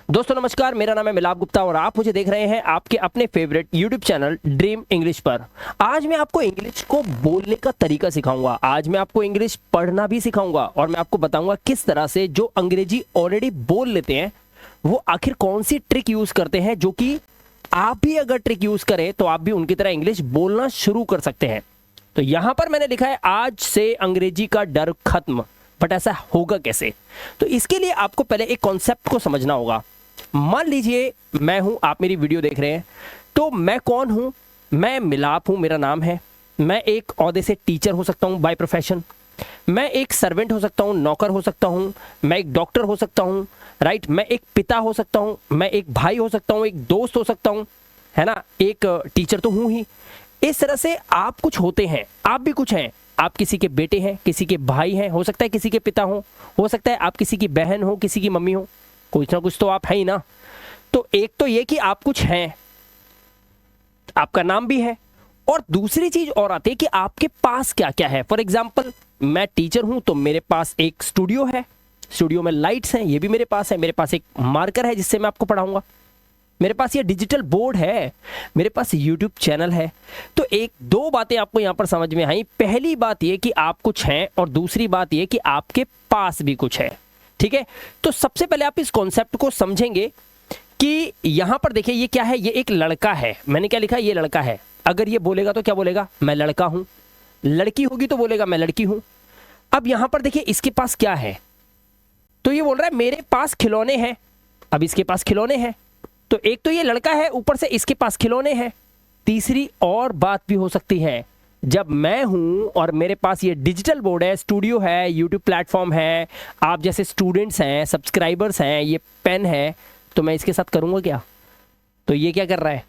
दोस्तों नमस्कार, मेरा नाम है मिलाप गुप्ता और आप मुझे देख रहे हैं आपके अपने favourite YouTube channel dream English पर। आज मैं आपको इंग्लिश को बोलने का तरीका सिखाऊंगा। आज मैं आपको इंग्लिश पढ़ना भी सिखाऊंगा और मैं आपको बताऊंगा किस तरह से जो अंग्रेजी ऑलरेडी बोल लेते हैं वो आखिर कौन सी ट्रिक यूज करते हैं, जो कि आप भी अगर ट्रिक यूज करें तो आप भी उनकी तरह इंग्लिश बोलना शुरू कर सकते हैं। तो यहां पर मैंने लिखा है आज से अंग्रेजी का डर खत्म, बट ऐसा होगा कैसे? तो इसके लिए आपको पहले एक कॉन्सेप्ट को समझना होगा। मान लीजिए मैं हूं, आप मेरी वीडियो देख रहे हैं, तो मैं कौन हूं? मैं मिलाप हूं, मेरा नाम है। मैं एक ओहदे से टीचर हो सकता हूं बाय प्रोफेशन, मैं एक सर्वेंट हो सकता हूं, नौकर हो सकता हूं, मैं एक डॉक्टर हो सकता हूं, राइट, मैं एक पिता हो सकता हूं, मैं एक भाई हो सकता हूं, एक दोस्त हो सकता हूं, है ना, एक टीचर तो हूं ही। इस तरह से आप कुछ होते हैं, आप भी कुछ हैं। आप किसी के बेटे हैं, किसी के भाई हैं, हो सकता है किसी के पिता हो सकता है आप किसी की बहन हो, किसी की मम्मी हो, कुछ ना कुछ तो आप है ही ना। तो एक तो ये कि आप कुछ हैं, आपका नाम भी है, और दूसरी चीज और आती है कि आपके पास क्या क्या है। फॉर एग्जाम्पल, मैं टीचर हूं तो मेरे पास एक स्टूडियो है, स्टूडियो में लाइट्स हैं, ये भी मेरे पास है, मेरे पास एक मार्कर है जिससे मैं आपको पढ़ाऊंगा, मेरे पास ये डिजिटल बोर्ड है, मेरे पास यूट्यूब चैनल है। तो एक दो बातें आपको यहां पर समझ में आई। पहली बात ये कि आप कुछ हैं और दूसरी बात ये कि आपके पास भी कुछ है। ठीक है, तो सबसे पहले आप इस कॉन्सेप्ट को समझेंगे कि यहां पर देखिए ये क्या है। ये एक लड़का है, मैंने क्या लिखा, ये लड़का है। अगर ये बोलेगा तो क्या बोलेगा? मैं लड़का हूं। लड़की होगी तो बोलेगा मैं लड़की हूं। अब यहां पर देखिए इसके पास क्या है, तो ये बोल रहा है मेरे पास खिलौने हैं। अब इसके पास खिलौने हैं, तो एक तो ये लड़का है, ऊपर से इसके पास खिलौने हैं। तीसरी और बात भी हो सकती है, जब मैं हूं और मेरे पास ये डिजिटल बोर्ड है, स्टूडियो है, यूट्यूब प्लेटफॉर्म है, आप जैसे स्टूडेंट्स हैं, सब्सक्राइबर्स हैं, ये पेन है, तो मैं इसके साथ करूंगा क्या? तो ये क्या कर रहा है?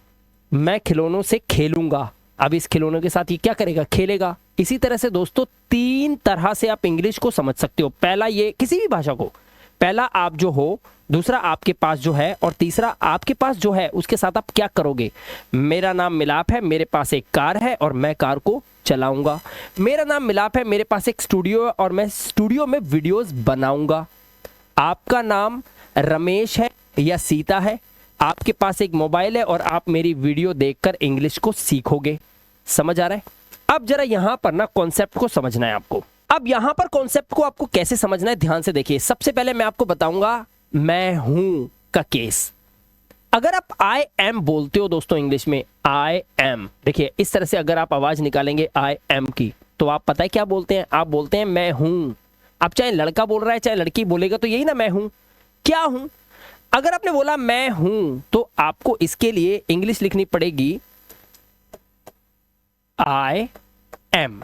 मैं खिलौनों से खेलूंगा। अब इस खिलौनों के साथ ये क्या करेगा? खेलेगा। इसी तरह से दोस्तों तीन तरह से आप इंग्लिश को समझ सकते हो। पहला, ये किसी भी भाषा को, पहला आप जो हो, दूसरा आपके पास जो है, और तीसरा आपके पास जो है उसके साथ आप क्या करोगे। मेरा नाम मिलाप है, मेरे पास एक कार है और मैं कार को चलाऊंगा। मेरा नाम मिलाप है, मेरे पास एक स्टूडियो है और मैं स्टूडियो में वीडियोस बनाऊंगा। आपका नाम रमेश है या सीता है, आपके पास एक मोबाइल है और आप मेरी वीडियो देखकर इंग्लिश को सीखोगे। समझ आ रहा है? अब जरा यहां पर ना कॉन्सेप्ट को समझना है आपको। अब यहां पर कॉन्सेप्ट को आपको कैसे समझना है, ध्यान से देखिए। सबसे पहले मैं आपको बताऊंगा मैं हूं का केस। अगर आप आई एम बोलते हो दोस्तों इंग्लिश में, आई एम, देखिए इस तरह से अगर आप आवाज निकालेंगे आई एम की, तो आप पता है क्या बोलते हैं? आप बोलते हैं मैं हूं। अब चाहे लड़का बोल रहा है चाहे लड़की बोलेगा तो यही ना, मैं हूं, क्या हूं। अगर आपने बोला मैं हूं तो आपको इसके लिए इंग्लिश लिखनी पड़ेगी आई एम।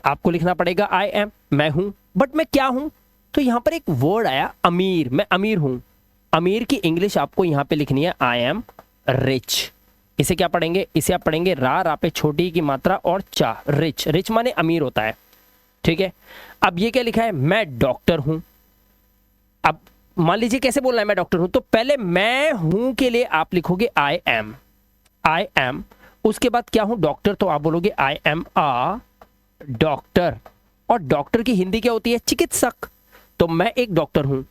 आपको लिखना पड़ेगा आई एम, मैं हूं, बट मैं क्या हूं? तो यहां पर एक वर्ड आया अमीर, मैं अमीर हूं। अमीर की इंग्लिश आपको यहां पे लिखनी है आई एम रिच। इसे क्या पढ़ेंगे? इसे आप पढ़ेंगे रा पे छोटी की मात्रा और चा, रिच। रिच माने अमीर होता है, ठीक है। अब ये क्या लिखा है? मैं डॉक्टर हूं। अब मान लीजिए कैसे बोलना है मैं डॉक्टर हूं, तो पहले मैं हूं के लिए आप लिखोगे आई एम, आई एम। उसके बाद क्या हूं? डॉक्टर, तो आप बोलोगे आई एम अ डॉक्टर। और डॉक्टर की हिंदी क्या होती है? चिकित्सक। तो मैं एक डॉक्टर हूं।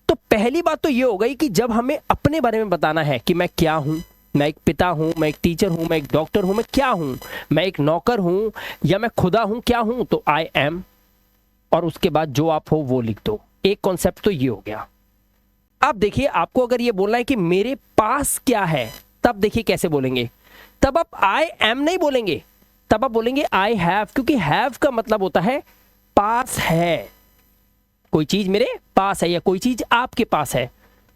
तो पहली बात तो ये हो गई कि जब हमें अपने बारे में बताना है कि मैं क्या हूं, मैं एक पिता हूं, मैं एक टीचर हूं, मैं एक डॉक्टर हूं, मैं क्या हूं, मैं एक नौकर हूं या मैं खुदा हूं, क्या हूं, तो आई एम, और उसके बाद जो आप हो वो लिख दो। एक कॉन्सेप्ट तो ये हो गया। अब देखिए आपको अगर ये बोलना है कि मेरे पास क्या है, तब देखिए कैसे बोलेंगे। तब आप आई एम नहीं बोलेंगे, तब आप बोलेंगे आई हैव, क्योंकि हैव का मतलब होता है पास है, कोई चीज मेरे पास है या कोई चीज आपके पास है।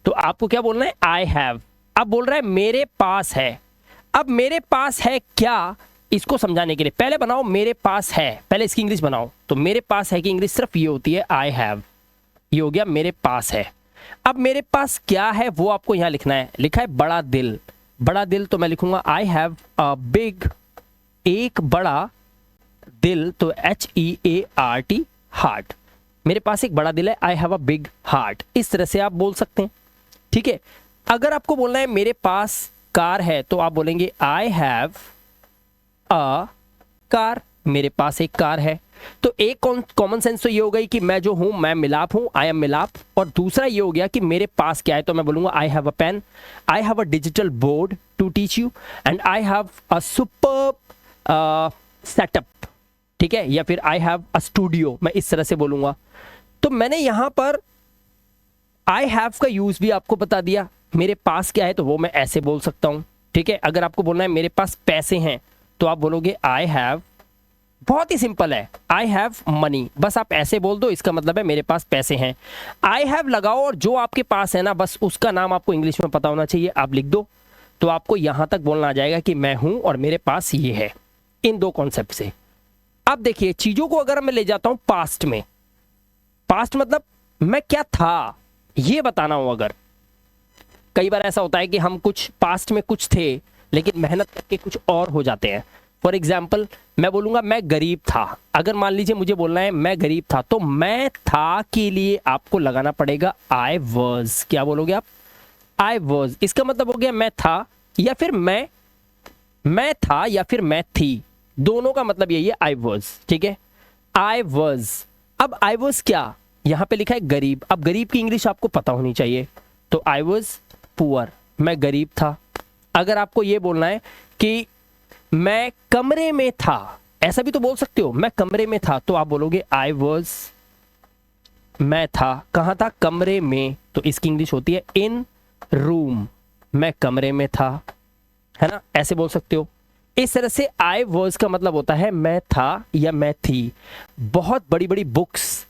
तो आपको क्या बोलना है? I have. अब बोल रहा है मेरे पास है। अब मेरे पास है क्या, इसको समझाने के लिए पहले बनाओ मेरे पास है, पहले इसकी इंग्लिश बनाओ। तो मेरे पास है की इंग्लिश सिर्फ ये होती है आई हैव। ये हो गया मेरे पास है। अब मेरे पास क्या है वो आपको यहां लिखना है। लिखा है बड़ा दिल। बड़ा दिल, तो मैं लिखूंगा आई हैव अ बिग, एक बड़ा दिल, तो HEART, हार्ट। मेरे पास एक बड़ा दिल है, आई हैव अ बिग हार्ट। इस तरह से आप बोल सकते हैं, ठीक है। अगर आपको बोलना है मेरे पास कार है, तो आप बोलेंगे आई हैव अ कार, मेरे पास एक कार है। तो एक कॉमन सेंस तो ये हो गई कि मैं जो हूं मैं मिलाप हूं, आई एम मिलाप। और दूसरा ये हो गया कि मेरे पास क्या है, तो मैं बोलूंगा I have a pen, I have a digital board to teach you, and I have a super setup, ठीक है, या फिर आई हैव अ स्टूडियो, मैं इस तरह से बोलूंगा। तो मैंने यहां पर आई हैव का यूज भी आपको बता दिया। मेरे पास क्या है तो वो मैं ऐसे बोल सकता हूं, ठीक है। अगर आपको बोलना है मेरे पास पैसे हैं तो आप बोलोगे आई हैव, बहुत ही सिंपल है, आई हैव मनी, बस आप ऐसे बोल दो, इसका मतलब है मेरे पास पैसे हैं। आई हैव लगाओ और जो आपके पास है ना बस उसका नाम आपको इंग्लिश में पता होना चाहिए, आप लिख दो, तो आपको यहां तक बोलना आ जाएगा कि मैं हूं और मेरे पास ये है, इन दो कॉन्सेप्ट से। अब देखिए चीजों को अगर मैं ले जाता हूं पास्ट में, पास्ट मतलब मैं क्या था ये बताना हो। अगर कई बार ऐसा होता है कि हम कुछ पास्ट में कुछ थे लेकिन मेहनत करके कुछ और हो जाते हैं। फॉर एग्जाम्पल मैं बोलूंगा मैं गरीब था। अगर मान लीजिए मुझे बोलना है मैं गरीब था, तो मैं था के लिए आपको लगाना पड़ेगा आई वॉज। क्या बोलोगे आप? I was. इसका मतलब हो गया मैं था या फिर मैं था या फिर मैं थी, दोनों का मतलब यही है आई वॉज, ठीक है। I was. अब आई वॉज क्या, यहां पे लिखा है गरीब। अब गरीब की इंग्लिश आपको पता होनी चाहिए, तो आई वॉज पुअर, मैं गरीब था। अगर आपको ये बोलना है कि मैं कमरे में था, ऐसा भी तो बोल सकते हो, मैं कमरे में था, तो आप बोलोगे आई वॉज, मैं था कहां था, कमरे में, तो इसकी इंग्लिश होती है इन रूम, मैं कमरे में था, है ना, ऐसे बोल सकते हो। इस तरह से आई वॉज का मतलब होता है मैं था या मैं थी। बहुत बड़ी बड़ी बुक्स,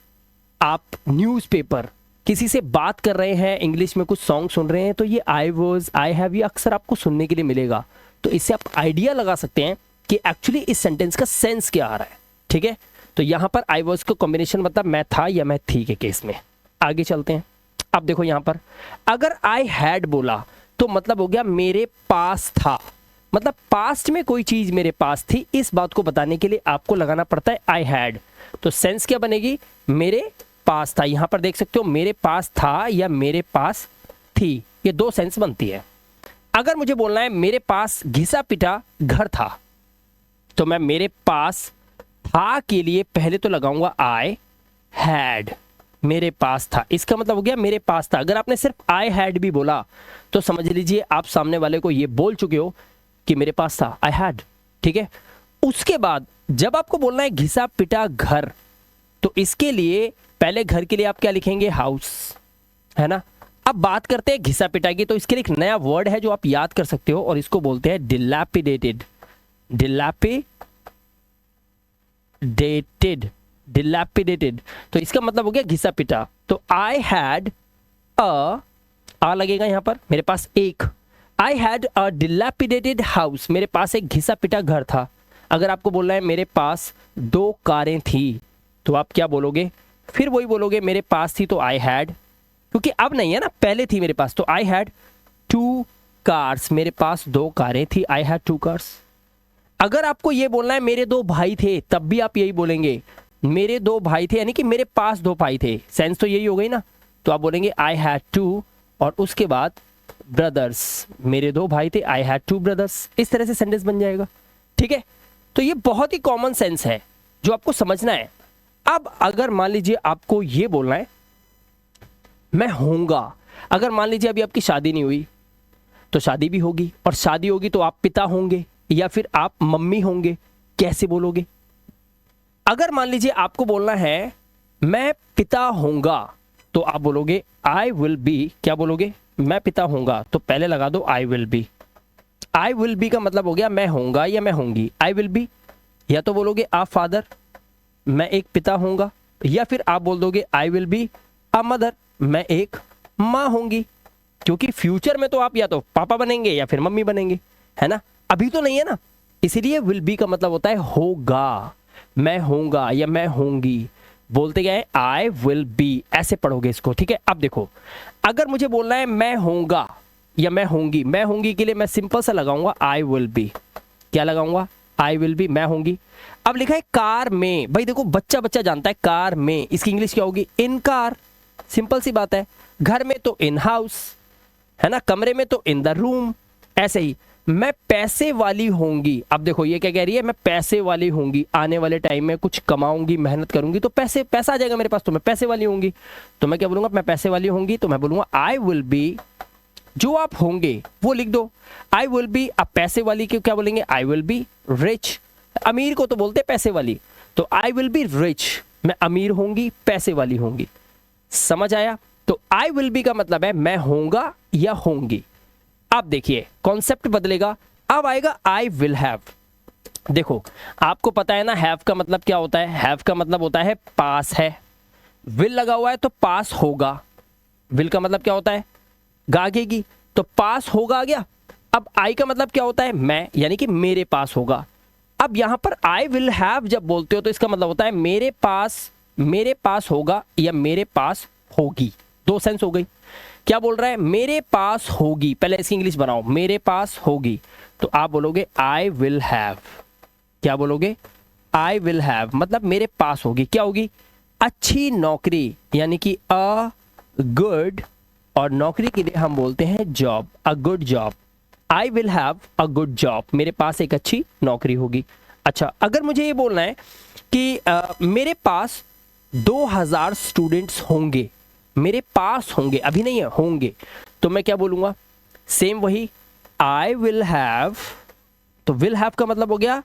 आप न्यूज़पेपर, किसी से बात कर रहे हैं, इंग्लिश में कुछ सॉन्ग सुन रहे हैं, तो ये आई वॉज, आई हैव, ये अक्सर आपको सुनने के लिए मिलेगा। तो इससे आप आइडिया लगा सकते हैं कि एक्चुअली इस सेंटेंस का सेंस क्या आ रहा है, ठीक है। तो यहां पर आई वॉज का कॉम्बिनेशन मतलब मैं था या मैं थी के केस में। आगे चलते हैं। अब देखो यहां पर अगर आई हैड बोला तो मतलब हो गया मेरे पास था, मतलब पास्ट में कोई चीज मेरे पास थी, इस बात को बताने के लिए आपको लगाना पड़ता है आई हैड। तो सेंस क्या बनेगी, मेरे पास था। यहां पर देख सकते हो मेरे पास था या मेरे पास थी, ये दो सेंस बनती है। अगर मुझे बोलना है मेरे पास घिसा पिटा घर था, तो मैं मेरे पास था के लिए पहले तो लगाऊंगा आई हैड, मेरे पास था, इसका मतलब हो गया मेरे पास था। अगर आपने सिर्फ आई हैड भी बोला तो समझ लीजिए आप सामने वाले को ये बोल चुके हो कि मेरे पास था, आई हैड, ठीक है। उसके बाद जब आपको बोलना है घिसा पिटा घर, तो इसके लिए पहले घर के लिए आप क्या लिखेंगे, हाउस, है ना। अब बात करते हैं घिसा पिटा की, तो इसके लिए एक नया वर्ड है जो आप याद कर सकते हो और इसको बोलते हैं डिलैपिडेटेड। डिलैपिडेटेड, तो इसका मतलब हो गया घिसा पिटा। तो आई हैड आ लगेगा यहां पर, मेरे पास एक, I had a dilapidated house, मेरे पास एक घिसा पिटा घर था। अगर आपको बोलना है मेरे पास 2 कारें थी, तो आप क्या बोलोगे, फिर वही बोलोगे मेरे पास थी तो आई हैड, क्योंकि अब नहीं है ना, पहले थी मेरे पास, तो आई हैड 2 कार्स, मेरे पास 2 कारें थी, आई हैड 2 कार्स। अगर आपको ये बोलना है मेरे 2 भाई थे, तब भी आप यही बोलेंगे मेरे 2 भाई थे, यानी कि मेरे पास 2 भाई थे, सेंस तो यही हो गई ना। तो आप बोलेंगे आई हैड 2 और उसके बाद ब्रदर्स, मेरे 2 भाई थे, आई हैड 2 ब्रदर्स। इस तरह से सेंटेंस बन जाएगा, ठीक है। तो ये बहुत ही कॉमन सेंस है जो आपको समझना है। अब अगर मान लीजिए आपको ये बोलना है मैं होऊंगा, अगर मान लीजिए अभी आपकी शादी नहीं हुई तो शादी भी होगी, और शादी होगी तो आप पिता होंगे या फिर आप मम्मी होंगे, कैसे बोलोगे। अगर मान लीजिए आपको बोलना है मैं पिता होऊंगा, तो आप बोलोगे आई विल बी, क्या बोलोगे, मैं पिता होऊंगा, तो पहले लगा दो I will be. I will be का मतलब हो गया मैं होऊंगा या मैं होंगी, आई विल बी। या तो बोलोगे आ फादर, मैं एक पिता होऊंगा, या फिर आप बोल दोगे I will be a mother, मैं एक माँ होंगी, क्योंकि फ्यूचर में तो आप या तो पापा बनेंगे या फिर मम्मी बनेंगे, है ना, अभी तो नहीं है ना। इसीलिए विल बी का मतलब होता है होगा, मैं होऊंगा या मैं होंगी। बोलते क्या है, आई विल बी, ऐसे पढ़ोगे इसको, ठीक है। अब देखो अगर मुझे बोलना है मैं होऊंगा या मैं होंगी, मैं होंगी के लिए मैं सिंपल सा लगाऊंगा आई विल बी, क्या लगाऊंगा, आई विल बी, मैं होंगी। अब लिखा है कार में, भाई देखो बच्चा बच्चा जानता है कार में, इसकी इंग्लिश क्या होगी, इन कार, सिंपल सी बात है। घर में तो इन हाउस, है ना, कमरे में तो इन द रूम, ऐसे ही मैं पैसे वाली होंगी। अब देखो ये क्या कह रही है, मैं पैसे वाली होंगी, आने वाले टाइम में कुछ कमाऊंगी, मेहनत करूंगी तो पैसा आ जाएगा मेरे पास, तो मैं पैसे वाली होंगी। तो मैं क्या बोलूंगा, मैं पैसे वाली होंगी, तो मैं बोलूंगा आई विल बी, जो आप होंगे वो लिख दो, आई विल बी। अब पैसे वाली के क्या बोलेंगे, आई विल बी रिच। अमीर को तो बोलते पैसे वाली, तो आई विल बी रिच, मैं अमीर होंगी, पैसे वाली होंगी। समझ आया? तो आई विल बी का मतलब है मैं होऊंगा या होंगी। अब देखिए कॉन्सेप्ट बदलेगा, अब आएगा आई विल हैव। देखो आपको पता है ना हैव का मतलब क्या होता है, हैव का मतलब होता है पास है, विल लगा हुआ है तो पास होगा। विल का मतलब क्या होता है, गागेगी, तो पास होगा आ गया। अब आई का मतलब क्या होता है, मैं, यानी कि मेरे पास होगा। अब यहां पर आई विल हैव जब बोलते हो तो इसका मतलब होता है मेरे पास होगा या मेरे पास होगी। दो सेंस हो गई। क्या बोल रहा है, मेरे पास होगी, पहले इसकी इंग्लिश बनाओ, मेरे पास होगी, तो आप बोलोगे आई विल हैव। क्या बोलोगे, आई विल हैव, मतलब मेरे पास होगी, क्या होगी, अच्छी नौकरी, यानी कि अ गुड, और नौकरी के लिए हम बोलते हैं job, a good job. I will have a good job, मेरे पास एक अच्छी नौकरी होगी। अच्छा, अगर मुझे ये बोलना है कि मेरे पास 2000 स्टूडेंट्स होंगे, मेरे पास होंगे, अभी नहीं है, होंगे, तो मैं क्या बोलूंगा, सेम वही, आई विल हैव, तो विल हैव का मतलब हो गया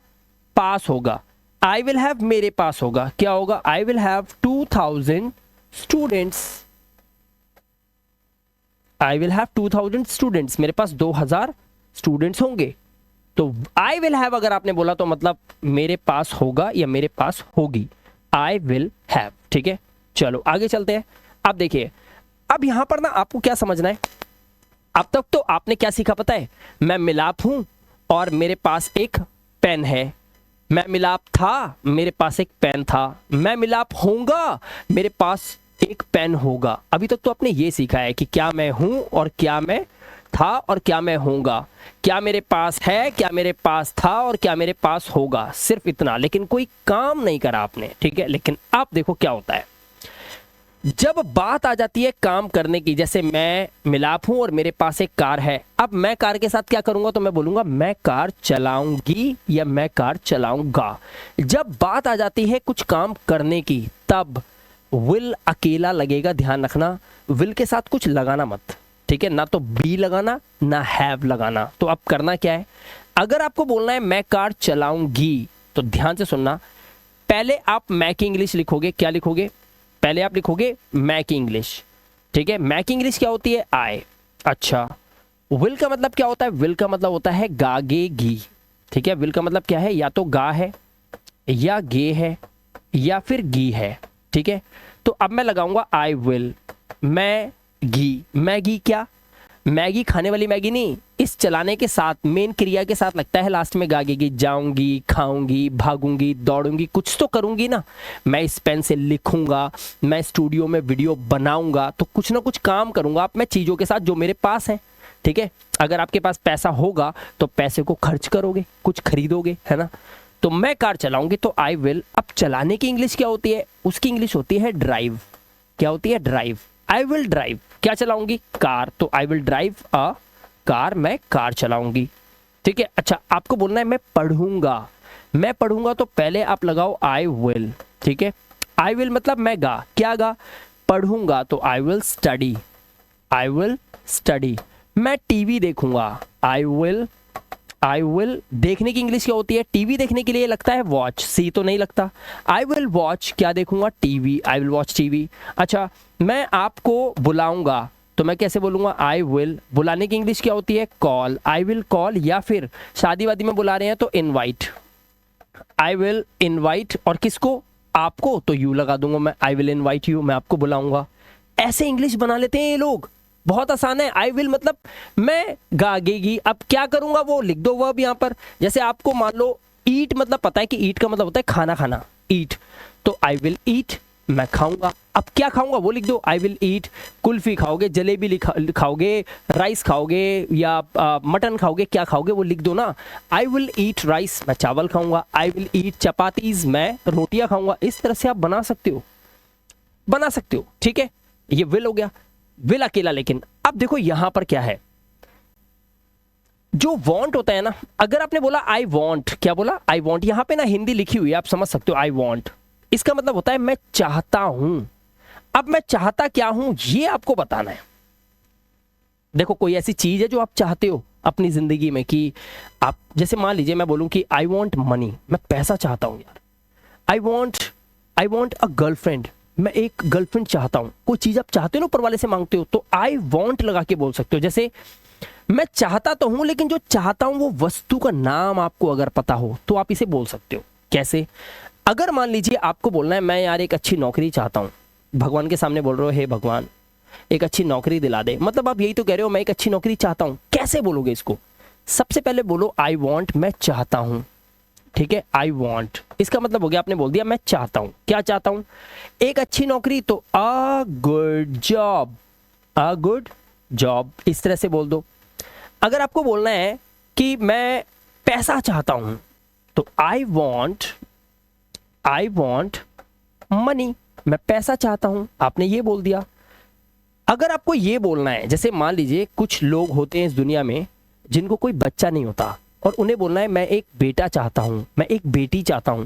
पास होगा, आई विल हैव मेरे पास होगा, क्या होगा, I will have 2000 students, I will have 2000 students, मेरे पास 2000 स्टूडेंट्स होंगे। तो आई विल हैव अगर आपने बोला तो मतलब मेरे पास होगा या मेरे पास होगी, आई विल हैव। ठीक है, चलो आगे चलते हैं। अब देखिए, अब यहां पर ना आपको क्या समझना है, अब तक तो आपने क्या सीखा पता है, मैं मिलाप हूं और मेरे पास एक पेन है, मैं मिलाप था, मेरे पास एक पेन था, मैं मिलाप होऊंगा, मेरे पास एक पेन होगा। अभी तक तो आपने ये सीखा है कि क्या मैं हूं और क्या मैं था और क्या मैं होऊंगा, क्या मेरे पास है, क्या मेरे पास था और क्या मेरे पास होगा, सिर्फ इतना, लेकिन कोई काम नहीं करा आपने। ठीक है, लेकिन अब देखो क्या होता है, जब बात आ जाती है काम करने की, जैसे मैं मिलाप हूं और मेरे पास एक कार है, अब मैं कार के साथ क्या करूंगा, तो मैं बोलूंगा मैं कार चलाऊंगी या मैं कार चलाऊंगा। जब बात आ जाती है कुछ काम करने की, तब विल अकेला लगेगा, ध्यान रखना, विल के साथ कुछ लगाना मत। ठीक है, ना तो बी लगाना ना हैव लगाना। तो अब करना क्या है, अगर आपको बोलना है मैं कार चलाऊंगी, तो ध्यान से सुनना, पहले आप मैं की इंग्लिश लिखोगे, क्या लिखोगे, पहले आप लिखोगे मैं की इंग्लिश। ठीक है, मैं की इंग्लिश क्या होती है, आई। अच्छा, विल का मतलब क्या होता है, विल का मतलब होता है गागेगी। ठीक है, विल का मतलब क्या है, या तो गा है या गे है या फिर गी है। ठीक है, तो अब मैं लगाऊंगा आई विल, मैगी, मैगी क्या, मैगी खाने वाली मैगी नहीं, इस चलाने के साथ मेन क्रिया के साथ लगता है लास्ट में गागेगी, जाऊंगी, खाऊंगी, भागूंगी, दौड़ूंगी, कुछ तो करूंगी ना, मैं इस पेन से लिखूंगा, मैं स्टूडियो में वीडियो बनाऊंगा, तो कुछ ना कुछ काम करूंगा मैं चीजों के साथ जो मेरे पास है। ठीक है, अगर आपके पास पैसा होगा तो पैसे को खर्च करोगे, कुछ खरीदोगे, है ना। तो मैं कार चलाऊंगी तो आई विल। अब चलाने की इंग्लिश क्या होती है, उसकी इंग्लिश होती है ड्राइव। क्या होती है, ड्राइव। आई विल ड्राइव, क्या चलाऊंगी, कार, तो I will drive a car, मैं कार चलाऊंगी। ठीक है, अच्छा आपको बोलना है मैं पढ़ूंगा, मैं पढ़ूंगा, तो पहले आप लगाओ आई विल। ठीक है, आई विल मतलब मैं गा, क्या गा, पढ़ूंगा, तो I will study, I will study. मैं टीवी देखूंगा, आई विल देखने की इंग्लिश क्या होती है, टीवी देखने के लिए लगता है वॉच, सी तो नहीं लगता। आई विल वॉच, क्या देखूंगा, TV, I will watch TV. अच्छा, मैं आपको बुलाऊंगा, तो मैं कैसे बोलूंगा, आई विल। बुलाने की इंग्लिश क्या होती है, कॉल, आई विल कॉल, या फिर शादी वादी में बुला रहे हैं तो इनवाइट, आई विल इनवाइट, और किसको, आपको, तो यू लगा दूंगा मैं, आई विल इनवाइट यू, मैं आपको बुलाऊंगा। ऐसे इंग्लिश बना लेते हैं ये लोग, बहुत आसान है। आई विल मतलब मैं गागेगी, अब क्या करूंगा वो लिख दो वर्ब यहां पर। जैसे आपको मान लो ईट मतलब पता है कि ईट का मतलब होता है खाना खाना, ईट, तो आई विल ईट, मैं खाऊंगा। अब क्या खाऊंगा वो लिख दो, आई विल ईट कुल्फी खाओगे, जलेबी खाओगे, राइस खाओगे या मटन खाओगे, क्या खाओगे वो लिख दो ना। आई विल ईट राइस, मैं चावल खाऊंगा। आई विल ईट चपातीज, मैं रोटियां खाऊंगा। इस तरह से आप बना सकते हो। ठीक है, ये विल हो गया, विल अकेला। लेकिन अब देखो यहां पर क्या है, जो वांट होता है ना, अगर आपने बोला आई वांट, क्या बोला आई वांट, यहां पे ना हिंदी लिखी हुई है, आप समझ सकते हो आई वांट, इसका मतलब होता है मैं चाहता हूं। अब मैं चाहता क्या हूं ये आपको बताना है। देखो कोई ऐसी चीज है जो आप चाहते हो अपनी जिंदगी में, कि आप जैसे मान लीजिए मैं बोलूं कि आई वांट मनी, मैं पैसा चाहता हूं यार। आई वांट अ गर्लफ्रेंड, मैं एक गर्लफ्रेंड चाहता हूं। कोई चीज आप चाहते हो ना, ऊपर वाले से मांगते हो, तो आई वांट लगा के बोल सकते हो। जैसे मैं चाहता तो हूं, लेकिन जो चाहता हूं वो वस्तु का नाम आपको अगर पता हो तो आप इसे बोल सकते हो। कैसे? अगर मान लीजिए आपको बोलना है मैं यार एक अच्छी नौकरी चाहता हूं, भगवान के सामने बोल रहे हो हे भगवान एक अच्छी नौकरी दिला दे, मतलब आप यही तो कह रहे हो मैं एक अच्छी नौकरी चाहता हूं। कैसे बोलोगे इसको? सबसे पहले बोलो आई वांट, मैं चाहता हूं। ठीक है, आई वांट, इसका मतलब हो गया आपने बोल दिया मैं चाहता हूं। क्या चाहता हूं? एक अच्छी नौकरी, तो a good job, a good job, इस तरह से बोल दो। अगर आपको बोलना है कि मैं पैसा चाहता हूं, तो आई वॉन्ट मनी, मैं पैसा चाहता हूं, आपने ये बोल दिया। अगर आपको ये बोलना है, जैसे मान लीजिए कुछ लोग होते हैं इस दुनिया में जिनको कोई बच्चा नहीं होता, और उन्हें बोलना है मैं एक बेटा चाहता हूं, मैं एक बेटी चाहता हूं,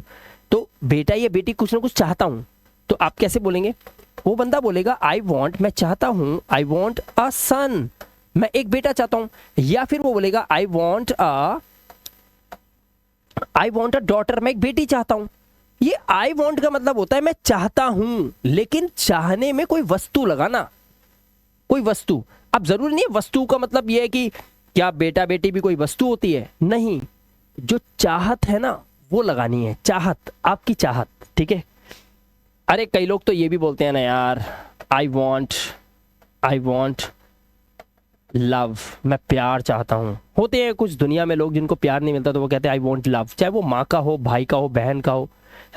तो बेटा या बेटी कुछ ना कुछ चाहता हूं, तो आप कैसे बोलेंगे? वो बंदा बोलेगा आई वॉन्ट, मैं चाहता हूं, आई वॉन्ट अ सन, मैं एक बेटा चाहता हूं। या फिर वो बोलेगा आई वॉन्ट अ डॉटर, मैं एक बेटी चाहता हूं। ये आई वॉन्ट का मतलब होता है मैं चाहता हूं, लेकिन चाहने में कोई वस्तु लगाना, कोई वस्तु। अब जरूरी नहीं है, वस्तु का मतलब यह है कि क्या बेटा बेटी भी कोई वस्तु होती है? नहीं, जो चाहत है ना वो लगानी है, चाहत, आपकी चाहत। ठीक है। अरे कई लोग तो ये भी बोलते हैं ना यार, आई वॉन्ट लव, मैं प्यार चाहता हूं। होते हैं कुछ दुनिया में लोग जिनको प्यार नहीं मिलता, तो वो कहते हैं आई वॉन्ट लव, चाहे वो माँ का हो, भाई का हो, बहन का हो,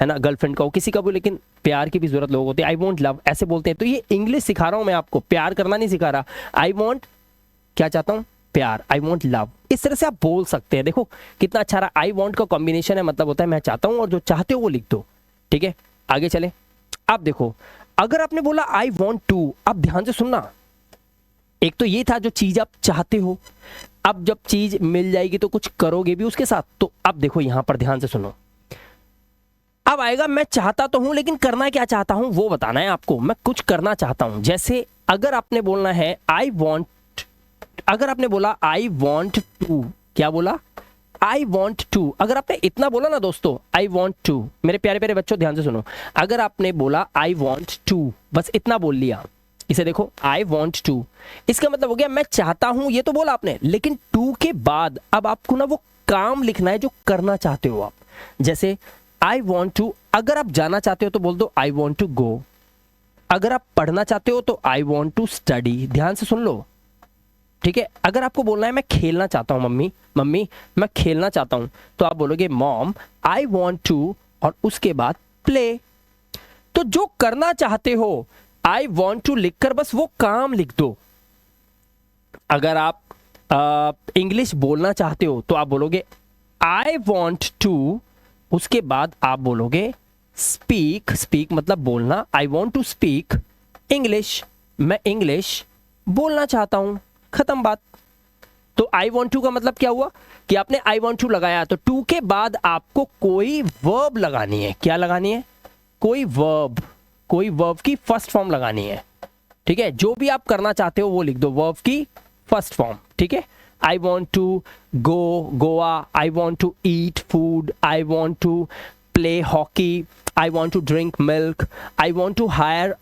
है ना, गर्लफ्रेंड का हो, किसी का भी, लेकिन प्यार की भी जरूरत लोग होते हैं, आई वॉन्ट लव ऐसे बोलते हैं। तो ये इंग्लिश सिखा रहा हूं मैं आपको, प्यार करना नहीं सिखा रहा। आई वॉन्ट क्या चाहता हूं? प्यार, आई वॉन्ट लव, इस तरह से आप बोल सकते हैं। देखो कितना अच्छा रहा, आई वॉन्ट का कॉम्बिनेशन है, मतलब होता है मैं चाहता हूं, और जो चाहते हो वो लिख दो। ठीक है, आगे चले। आप देखो, अगर आपने बोला आई वॉन्ट टू, अब ध्यान से सुनना, एक तो ये था जो चीज आप चाहते हो, अब जब चीज मिल जाएगी तो कुछ करोगे भी उसके साथ। तो अब देखो यहां पर ध्यान से सुनो, अब आएगा मैं चाहता तो हूं लेकिन करना क्या चाहता हूं वो बताना है आपको। मैं कुछ करना चाहता हूं, जैसे अगर आपने बोलना है आई वॉन्ट, अगर आपने बोला आई वॉन्ट टू, क्या बोला? I want to. अगर आपने इतना बोला ना दोस्तों, आई वॉन्ट टू, मेरे प्यारे प्यारे बच्चों ध्यान से सुनो, अगर आपने बोला आई वॉन्ट टू, बस इतना बोल लिया, इसे देखो आई वॉन्ट टू, इसका मतलब हो गया मैं चाहता हूं, ये तो बोला आपने, लेकिन टू के बाद अब आपको ना वो काम लिखना है जो करना चाहते हो आप। जैसे आई वॉन्ट टू, अगर आप जाना चाहते हो तो बोल दो आई वॉन्ट टू गो। अगर आप पढ़ना चाहते हो तो आई वॉन्ट टू स्टडी, ध्यान से सुन लो। ठीक है, अगर आपको बोलना है मैं खेलना चाहता हूं, मम्मी मैं खेलना चाहता हूं, तो आप बोलोगे मॉम आई वॉन्ट टू, और उसके बाद प्ले। तो जो करना चाहते हो आई वॉन्ट टू लिखकर बस वो काम लिख दो। अगर आप इंग्लिश बोलना चाहते हो तो आप बोलोगे आई वॉन्ट टू, उसके बाद आप बोलोगे स्पीक, स्पीक मतलब बोलना, I want to speak English, मैं इंग्लिश बोलना चाहता हूं, खत्म बात। तो आई वॉन्ट टू का मतलब क्या हुआ कि आपने आई वॉन्ट टू लगाया, तो टू के बाद आपको कोई वर्ब लगानी है। क्या लगानी है? कोई वर्ब, कोई वर्ब की फर्स्ट फॉर्म लगानी है। ठीक है, जो भी आप करना चाहते हो वो लिख दो, वर्ब की फर्स्ट फॉर्म। ठीक है, I want to go Goa, I want to eat food, I want to play hockey, I want to drink milk, I want to hire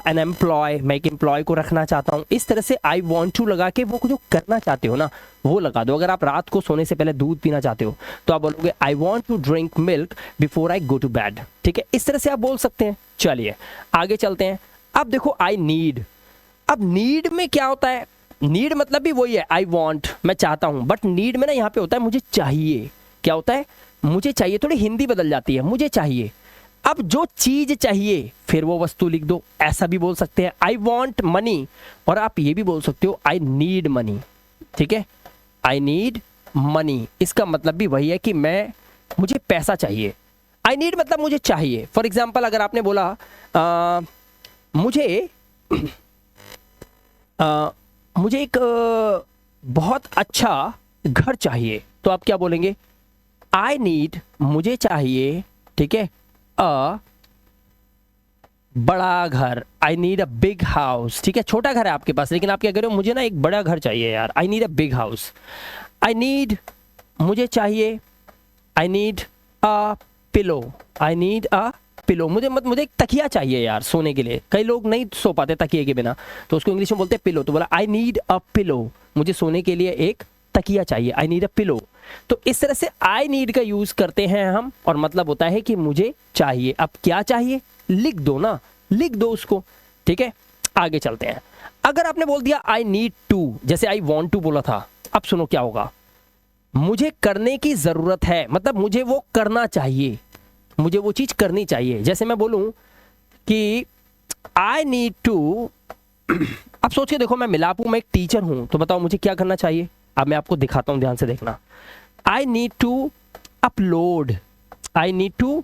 an employ, मैं एक एम्प्लॉय को रखना चाहता हूँ। इस तरह से आई वॉन्ट टू लगा के वो जो करना चाहते हो ना वो लगा दो। अगर आप रात को सोने से पहले दूध पीना चाहते हो तो आप बोलोगे I want to drink milk before I go to bed. ठीक है, इस तरह से आप बोल सकते हैं। चलिए आगे चलते हैं। अब देखो आई नीड, अब नीड में क्या होता है? नीड मतलब भी वही है, आई वॉन्ट मैं चाहता हूं, बट नीड में ना यहाँ पे होता है मुझे चाहिए। क्या होता है? मुझे चाहिए, थोड़ी हिंदी बदल जाती है, मुझे चाहिए। अब जो चीज चाहिए फिर वो वस्तु लिख दो, ऐसा भी बोल सकते हैं। आई वॉन्ट मनी, और आप ये भी बोल सकते हो आई नीड मनी। ठीक है, आई नीड मनी, इसका मतलब भी वही है कि मुझे पैसा चाहिए। आई नीड मतलब मुझे चाहिए। फॉर एग्जाम्पल अगर आपने बोला मुझे एक बहुत अच्छा घर चाहिए, तो आप क्या बोलेंगे? आई नीड, मुझे चाहिए, ठीक है, अ बड़ा घर, I need a big house, ठीक है, छोटा घर है आपके पास लेकिन आप क्या कह रहे हो? मुझे ना एक बड़ा घर चाहिए यार, I need a big house. I need, मुझे चाहिए, I need a pillow, I need a pillow, मुझे एक तकिया चाहिए यार सोने के लिए। कई लोग नहीं सो पाते तकिए के बिना, तो उसको इंग्लिश में बोलते हैं पिलो, तो बोला आई नीड अ पिलो, मुझे सोने के लिए एक तकिया चाहिए, आई नीड अ पिलो। तो इस तरह से आई नीड का यूज करते हैं हम, और मतलब होता है कि मुझे चाहिए। अब क्या चाहिए लिख दो ना, लिख दो उसको, ठीक है। आगे चलते हैं। अगर आपने बोल दिया आई नीड टू, जैसे आई वॉन्ट टू बोला था, अब सुनो क्या होगा। मुझे करने की जरूरत है, मतलब मुझे वो करना चाहिए, मुझे वो चीज करनी चाहिए। जैसे मैं बोलूं कि आई नीड टू, अब सोच के देखो, मैं मिलाप हूं, मैं एक टीचर हूं, तो बताओ मुझे क्या करना चाहिए। अब मैं आपको दिखाता हूं, ध्यान से देखना। I need to upload, I need to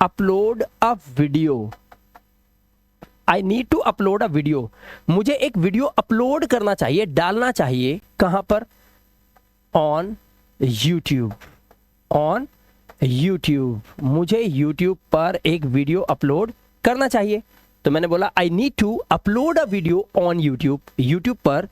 upload a video, I need to upload a video, मुझे एक वीडियो अपलोड करना चाहिए, डालना चाहिए, कहां पर? ऑन यूट्यूब, ऑन यूट्यूब, मुझे यूट्यूब पर एक वीडियो अपलोड करना चाहिए। तो मैंने बोला I need to upload a video on YouTube, YouTube पर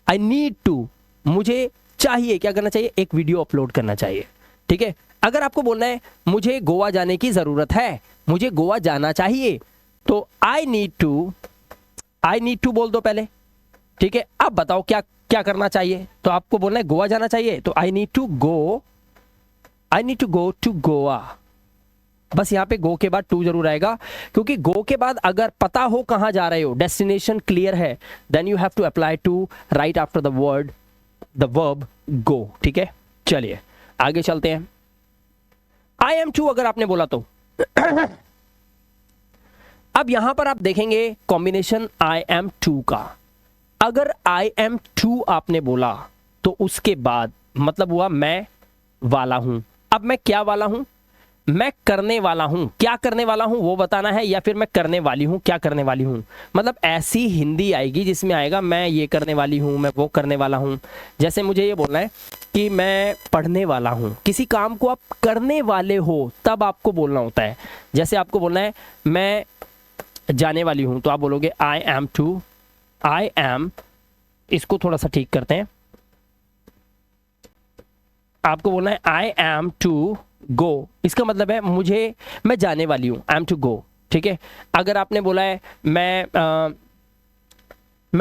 आई नीड टू, मुझे चाहिए, क्या करना चाहिए? एक वीडियो अपलोड करना चाहिए, ठीक है। अगर आपको बोलना है मुझे गोवा जाने की जरूरत है, मुझे गोवा जाना चाहिए, तो आई नीड टू बोल दो पहले, ठीक है। अब बताओ क्या क्या करना चाहिए? तो आपको बोलना है गोवा जाना चाहिए, तो I need to go, I need to go to Goa. बस यहाँ पे गो के बाद टू जरूर आएगा, क्योंकि गो के बाद अगर पता हो कहां जा रहे हो, डेस्टिनेशन क्लियर है, then you have to apply to write after the word the verb go, ठीक है। चलिए आगे चलते हैं। आई एम टू अगर आपने बोला तो अब यहां पर आप देखेंगे कॉम्बिनेशन आई एम टू का। अगर आई एम टू आपने बोला तो उसके बाद मतलब हुआ मैं वाला हूं। अब मैं क्या वाला हूं? मैं करने वाला हूं। क्या करने वाला हूं वो बताना है, या फिर मैं करने वाली हूं, क्या करने वाली हूं। मतलब ऐसी हिंदी आएगी जिसमें आएगा मैं ये करने वाली हूं, मैं वो करने वाला हूं। जैसे मुझे ये बोलना है कि मैं पढ़ने वाला हूं। किसी काम को आप करने वाले हो तब आपको बोलना होता है। जैसे आपको बोलना है मैं जाने वाली हूं, तो आप बोलोगे I am to, I am, इसको थोड़ा सा ठीक करते हैं। आपको बोलना है आई एम टू गो, इसका मतलब है मुझे, मैं जाने वाली हूं, आई एम टू गो, ठीक है। अगर आपने बोला है मैं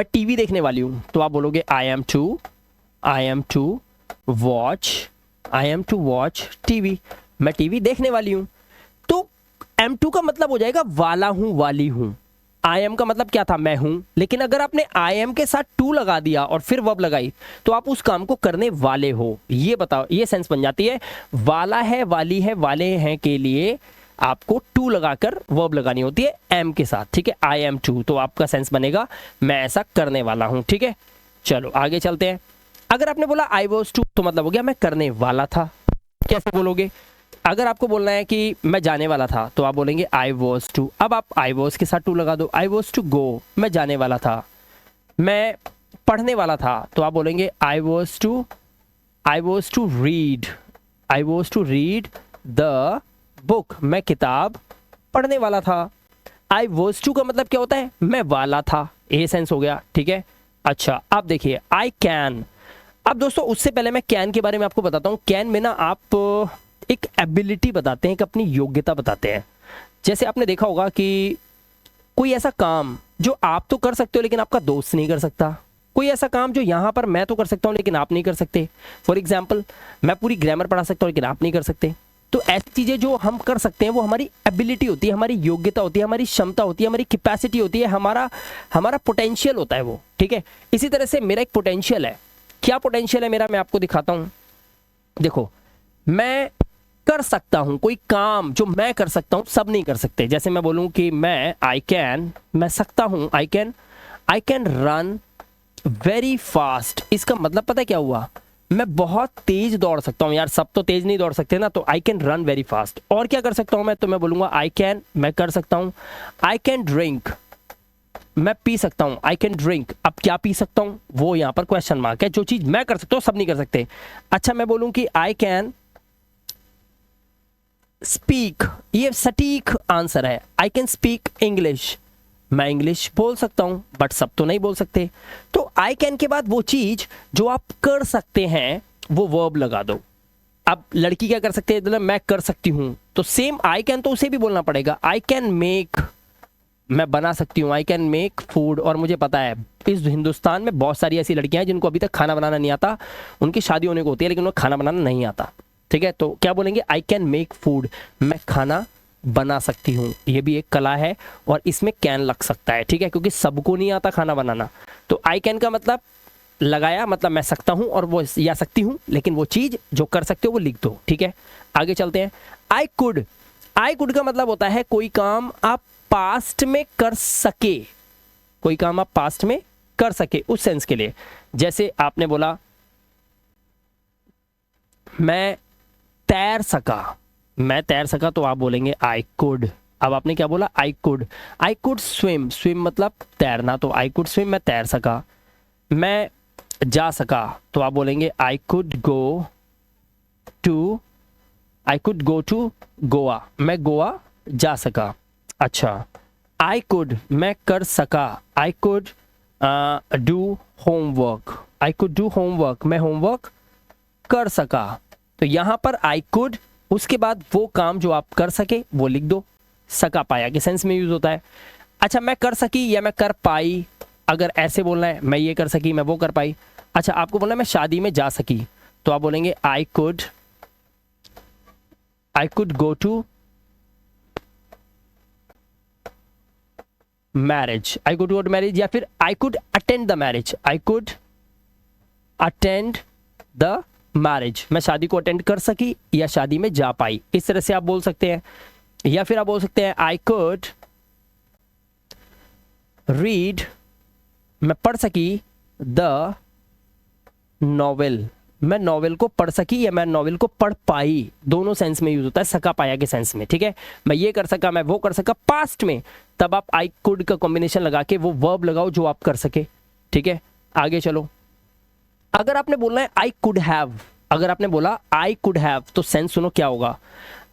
टीवी देखने वाली हूं, तो आप बोलोगे I am to watch, I am to watch TV, मैं टीवी देखने वाली हूं। तो एम टू का मतलब हो जाएगा वाला हूं, वाली हूं। आई एम का मतलब क्या था? मैं हूं। लेकिन अगर आपने आई एम के साथ टू लगा दिया और फिर वर्ब लगाई, तो आप उस काम को करने वाले हो। ये बताओ, ये सेंस बन जाती है। वाला है, वाली है, वाले हैं के लिए आपको टू लगाकर वर्ब लगानी होती है एम के साथ, ठीक है। आई एम टू, तो आपका सेंस बनेगा मैं ऐसा करने वाला हूं, ठीक है। चलो आगे चलते हैं। अगर आपने बोला आई वॉज टू, तो मतलब हो गया मैं करने वाला था। कैसे बोलोगे? अगर आपको बोलना है कि मैं जाने वाला था, तो आप बोलेंगे आई वॉज टू। अब आप आई वॉज के साथ टू लगा दो, आई वॉज टू गो, मैं जाने वाला था। मैं पढ़ने वाला था, तो आप बोलेंगे I was to read, I was to read the book, मैं किताब पढ़ने वाला था। आई वॉज टू का मतलब क्या होता है? मैं वाला था, ये सेंस हो गया, ठीक है। अच्छा अब देखिए आई कैन। अब दोस्तों उससे पहले मैं कैन के बारे में आपको बताता हूँ। कैन में ना आप एक एबिलिटी बताते हैं, एक अपनी योग्यता बताते हैं। जैसे आपने देखा होगा कि कोई ऐसा काम जो आप तो कर सकते हो लेकिन आपका दोस्त नहीं कर सकता। कोई ऐसा काम जो यहाँ पर मैं तो कर सकता हूँ लेकिन आप नहीं कर सकते। फॉर एग्जाम्पल मैं पूरी ग्रामर पढ़ा सकता हूँ लेकिन आप नहीं कर सकते। तो ऐसी चीज़ें जो हम कर सकते हैं वो हमारी एबिलिटी होती है, हमारी योग्यता होती है, हमारी क्षमता होती है, हमारी कैपेसिटी होती है, हमारा पोटेंशियल होता है वो, ठीक है। इसी तरह से मेरा एक पोटेंशियल है। क्या पोटेंशियल है मेरा? मैं आपको दिखाता हूँ। देखो मैं कर सकता हूं कोई काम जो मैं कर सकता हूं, सब नहीं कर सकते। जैसे मैं बोलूं कि मैं सकता हूं, I can run very fast. इसका मतलब पता है क्या हुआ? मैं बहुत तेज दौड़ सकता हूं। यार सब तो तेज नहीं दौड़ सकते ना, तो I can run very fast. और क्या कर सकता हूं मैं? तो मैं बोलूंगा मैं कर सकता हूं आई कैन ड्रिंक मैं पी सकता हूँ, आई कैन ड्रिंक। अब क्या पी सकता हूँ, वो यहाँ पर क्वेश्चन मार्क है। जो चीज मैं कर सकता हूँ सब नहीं कर सकते। अच्छा मैं बोलूँ कि आई कैन स्पीक, ये सटीक आंसर है। आई कैन स्पीक इंग्लिश, मैं इंग्लिश बोल सकता हूं, बट सब तो नहीं बोल सकते। तो आई कैन के बाद वो चीज जो आप कर सकते हैं वो वर्ब लगा दो। अब लड़की क्या कर सकते हैं, मतलब मैं कर सकती हूं, तो सेम आई कैन तो उसे भी बोलना पड़ेगा। आई कैन मेक, मैं बना सकती हूँ, आई कैन मेक फूड। और मुझे पता है इस हिंदुस्तान में बहुत सारी ऐसी लड़कियां हैं जिनको अभी तक खाना बनाना नहीं आता, उनकी शादी होने को होती है लेकिन उन्हें खाना बनाना नहीं आता। ठीक है, तो क्या बोलेंगे, आई कैन मेक फूड, मैं खाना बना सकती हूँ। ये भी एक कला है और इसमें कैन लग सकता है। ठीक है, क्योंकि सबको नहीं आता खाना बनाना। तो आई कैन का मतलब लगाया, मतलब मैं सकता हूँ और वो या सकती हूँ, लेकिन वो चीज जो कर सकते हो वो लिख दो। ठीक है, आगे चलते हैं। आई कुड, आई कुड का मतलब होता है कोई काम आप पास्ट में कर सके, कोई काम आप पास्ट में कर सके उस सेंस के लिए। जैसे आपने बोला मैं तैर सका, मैं तैर सका, तो आप बोलेंगे आई कुड। अब आपने क्या बोला, I could. I could swim, swim मतलब तैरना, तो आई कुड स्विम, मैं तैर सका। मैं जा सका, तो आप बोलेंगे I could go to, I could go to Goa, मैं गोवा जा सका। अच्छा, आई कुड मैं कर सका, I could do homework, I could do homework, मैं होमवर्क कर सका। तो यहां पर आई कुड, उसके बाद वो काम जो आप कर सके वो लिख दो। सका पाया के सेंस में यूज होता है। अच्छा, मैं कर सकी या मैं कर पाई, अगर ऐसे बोलना है मैं ये कर सकी, मैं वो कर पाई। अच्छा, आपको बोलना है मैं शादी में जा सकी, तो आप बोलेंगे I could go to marriage, I could go to marriage, या फिर I could attend the marriage, I could attend the marriage, मैं शादी को अटेंड कर सकी या शादी में जा पाई। इस तरह से आप बोल सकते हैं। या फिर आप बोल सकते हैं आई कुड रीड, मैं पढ़ सकी द नॉवेल, मैं नॉवेल को पढ़ सकी या मैं नॉवेल को पढ़ पाई। दोनों सेंस में यूज होता है, सका पाया के सेंस में। ठीक है, मैं ये कर सका, मैं वो कर सका पास्ट में, तब आप आई कुड का कॉम्बिनेशन लगा के वो वर्ब लगाओ जो आप कर सके। ठीक है, आगे चलो। अगर आपने बोलना है आई कुड हैव, अगर आपने बोला आई कुड हैव, तो सेंस सुनो क्या होगा।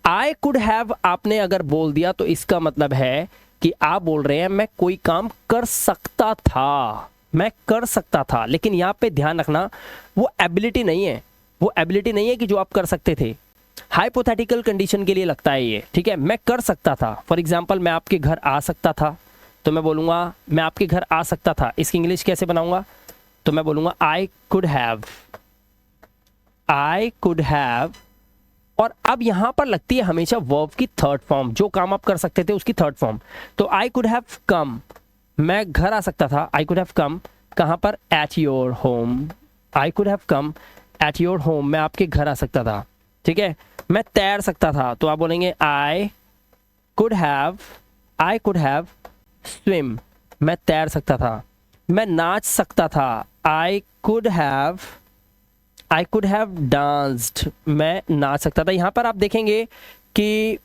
आई कुड हैव आपने अगर बोल दिया तो इसका मतलब है कि आप बोल रहे हैं मैं कोई काम कर सकता था, मैं कर सकता था। लेकिन यहां पे ध्यान रखना वो एबिलिटी नहीं है, वो एबिलिटी नहीं है कि जो आप कर सकते थे। हाइपोथेटिकल कंडीशन के लिए लगता है ये। ठीक है, मैं कर सकता था, फॉर एग्जाम्पल मैं आपके घर आ सकता था, तो मैं बोलूंगा मैं आपके घर आ सकता था। इसकी इंग्लिश कैसे बनाऊंगा, तो मैं बोलूंगा आई could have, I could have. और अब यहां पर लगती है हमेशा वर्ब की थर्ड फॉर्म, जो काम आप कर सकते थे उसकी थर्ड फॉर्म। तो आई कुड हैव कम, मैं घर आ सकता था, आई कुड हैव कम कहां पर, at your home, I could have come at your home, मैं आपके घर आ सकता था। ठीक है, मैं तैर सकता था, तो आप बोलेंगे आई कुड हैव स्विम, मैं तैर सकता था। मैं नाच सकता था, आई कुड हैव डांस्ड, मैं नाच सकता था। यहां पर आप देखेंगे कि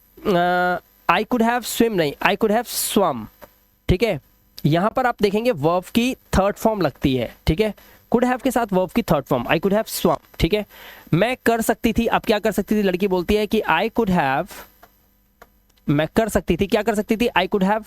आई कुड हैव स्विम नहीं, आई कुड हैव स्वम। ठीक है, यहां पर आप देखेंगे वर्ब की थर्ड फॉर्म लगती है। ठीक है, कुड हैव के साथ वर्ब की third form, I could have swum. ठीक है, मैं कर सकती थी, अब क्या कर सकती थी, लड़की बोलती है कि आई कुड हैव, मैं कर सकती थी, क्या कर सकती थी, आई कुड हैव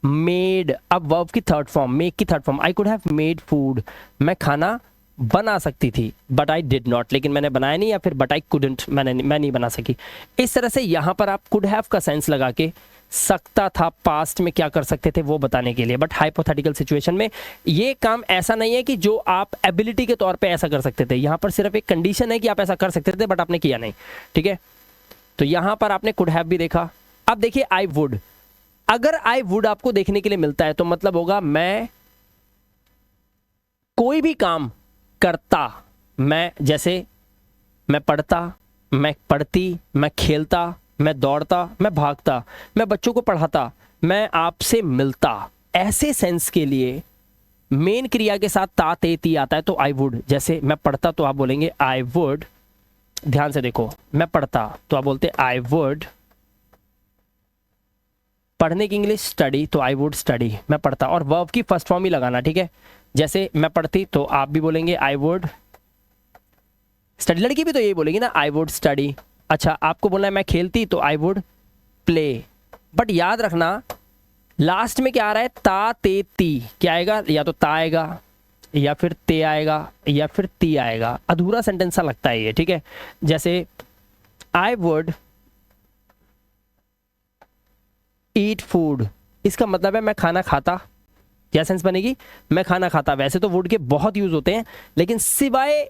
मेड, अब वर्ब की थर्ड फॉर्म, मेक की third form, I could have made food, मैं खाना बना सकती थी, बट आई डिड नॉट, लेकिन मैंने बनाया नहीं, या फिर बट आई कुडंट, मैं नहीं बना सकी। इस तरह से यहां पर आप कुड हैव का सेंस लगा के सकता था पास्ट में क्या कर सकते थे वो बताने के लिए। बट हाइपोथेटिकल सिचुएशन में ये काम ऐसा नहीं है कि जो आप एबिलिटी के तौर पे ऐसा कर सकते थे, यहां पर सिर्फ एक कंडीशन है कि आप ऐसा कर सकते थे बट आपने किया नहीं। ठीक है, तो यहां पर आपने कुड हैव भी देखा। अब देखिए आई वुड, अगर आई वुड आपको देखने के लिए मिलता है तो मतलब होगा मैं कोई भी काम करता, मैं जैसे मैं पढ़ता, मैं पढ़ती, मैं खेलता, मैं दौड़ता, मैं भागता, मैं बच्चों को पढ़ाता, मैं आपसे मिलता। ऐसे सेंस के लिए मेन क्रिया के साथ ता ते ती आता है, तो आई वुड। जैसे मैं पढ़ता तो आप बोलेंगे आई वुड, ध्यान से देखो, मैं पढ़ता तो आप बोलते आई वुड पढ़ने की इंग्लिश स्टडी, तो आई वुड स्टडी, मैं पढ़ता। और वर्ब की फर्स्ट फॉर्म ही लगाना, ठीक है। जैसे मैं पढ़ती तो आप भी बोलेंगे आई वुड स्टडी, लड़की भी तो यही बोलेगी ना, आई वुड स्टडी। अच्छा, आपको बोलना है मैं खेलती तो आई वुड प्ले। बट याद रखना लास्ट में क्या आ रहा है, ता ते ती, क्या आएगा, या तो ता आएगा या फिर ते आएगा या फिर ती आएगा। अधूरा सेंटेंस सा लगता है ये, ठीक है। जैसे आई वुड ईट फूड, इसका मतलब है मैं खाना खाता। क्या सेंस बनेगी, मैं खाना खाता। वैसे तो वुड के बहुत यूज होते हैं, लेकिन सिवाय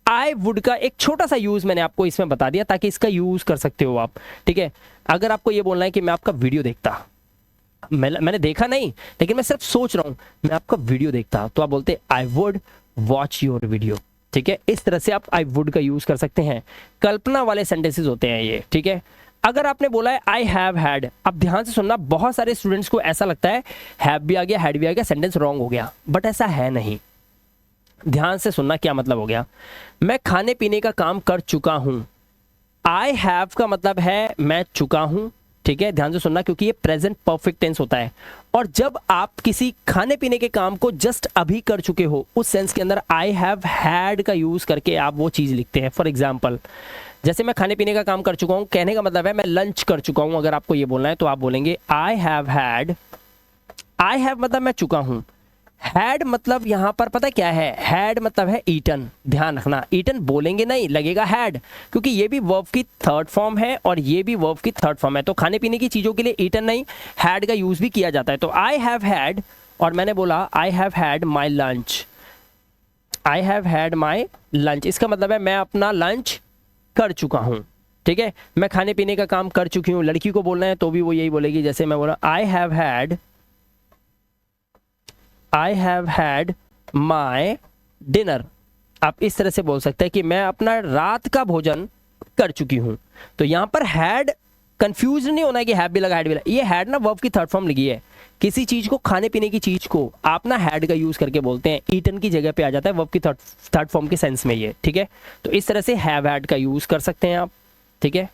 आई वुड का एक छोटा सा यूज मैंने आपको इसमें बता दिया ताकि इसका यूज कर सकते हो आप, ठीक है। अगर आपको ये बोलना है कि मैं आपका वीडियो देखता, मैंने देखा नहीं लेकिन मैं सिर्फ सोच रहा हूं मैं आपका वीडियो देखता, तो आप बोलते I would watch your video, ठीक है। इस तरह से आप आई वुड का यूज कर सकते हैं। कल्पना वाले सेंटेंसेस होते हैं ये, ठीक है। अगर आपने बोला है आई हैव हैड, अब ध्यान से सुनना, बहुत सारे स्टूडेंट्स को ऐसा लगता है हैव भी आ गया हैड भी आ गया, सेंटेंस रॉन्ग हो गया, बट ऐसा है नहीं। ध्यान से सुनना क्या मतलब हो गया, मैं खाने पीने का काम कर चुका हूं। आई हैव का मतलब है मैं चुका हूं, ठीक है। ध्यान से सुनना क्योंकि ये प्रेजेंट परफेक्ट टेंस होता है, और जब आप किसी खाने पीने के काम को जस्ट अभी कर चुके हो उस सेंस के अंदर आई हैव हैड का यूज करके आप वो चीज लिखते हैं। फॉर एग्जाम्पल, जैसे मैं खाने पीने का काम कर चुका हूं, कहने का मतलब है मैं लंच कर चुका हूं। अगर आपको ये बोलना है तो आप बोलेंगे I have had. I have मतलब मैं चुका हूं, हैड मतलब यहां पर पता क्या है, हैड मतलब है ईटन। ध्यान रखना, ईटन बोलेंगे नहीं, लगेगा हैड, क्योंकि ये भी वर्ब की थर्ड फॉर्म है और ये भी वर्ब की थर्ड फॉर्म है। तो खाने पीने की चीजों के लिए ईटन नहीं, हैड का यूज भी किया जाता है। तो आई हैव हैड, और मैंने बोला I have had my lunch, I have had my lunch, इसका मतलब है मैं अपना लंच कर चुका हूं, ठीक है। मैं खाने पीने का काम कर चुकी हूं, लड़की को बोलना है तो भी वो यही बोलेगी। जैसे मैं बोला I have had my dinner, आप इस तरह से बोल सकते हैं कि मैं अपना रात का भोजन कर चुकी हूं। तो यहां पर हैड कंफ्यूज नहीं होना है कि हैव भी लगा हैड भी लगा, ये हैड ना वर्ब की थर्ड फॉर्म लिखी है। किसी चीज को, खाने पीने की चीज को आप ना हैड का यूज करके बोलते हैं, ईटन की जगह पे आ जाता है वर्ब की थर्ड फॉर्म के सेंस में ये, ठीक है। तो इस तरह से हैव हैड का यूज कर सकते हैं आप, ठीक है।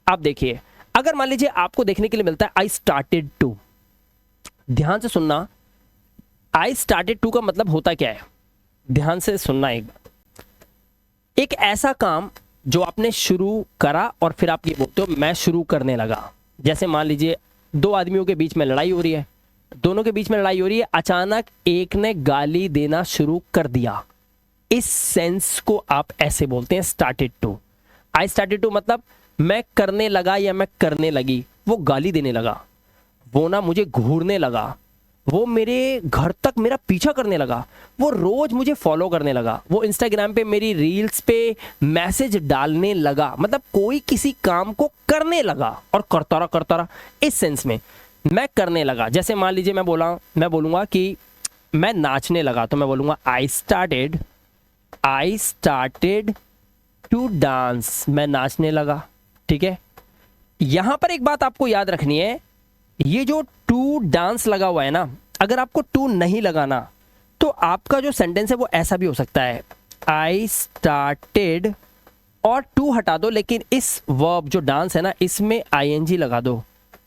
आप देखिए, अगर मान लीजिए आपको देखने के लिए मिलता है आई स्टार्टेड टू, ध्यान से सुनना, आई स्टार्टेड टू का मतलब होता क्या है, ध्यान से सुनना एक बार। एक ऐसा काम जो आपने शुरू करा और फिर आप ये बोलते हो मैं शुरू करने लगा। जैसे मान लीजिए दो आदमियों के बीच में लड़ाई हो रही है, दोनों के बीच में लड़ाई हो रही है, अचानक एक ने गाली देना शुरू कर दिया। इस सेंस को आप ऐसे बोलते हैं started to. I started to मतलब मैं करने लगा या मैं करने लगी। वो गाली देने लगा, वो ना मुझे घूरने लगा, वो मेरे घर तक मेरा पीछा करने लगा, वो रोज मुझे फॉलो करने लगा, वो इंस्टाग्राम पे मेरी रील्स पे मैसेज डालने लगा। मतलब कोई किसी काम को करने लगा और करता रहा। इस सेंस में मैं करने लगा। जैसे मान लीजिए मैं बोलूंगा कि मैं नाचने लगा, तो मैं बोलूंगा आई स्टार्टेड टू डांस, मैं नाचने लगा, ठीक है। यहां पर एक बात आपको याद रखनी है, ये जो टू डांस लगा हुआ है ना, अगर आपको टू नहीं लगाना तो आपका जो सेंटेंस है वो ऐसा भी हो सकता है, आई स्टार्टेड और टू हटा दो, लेकिन इस वर्ब जो डांस है ना इसमें आईएनजी लगा दो,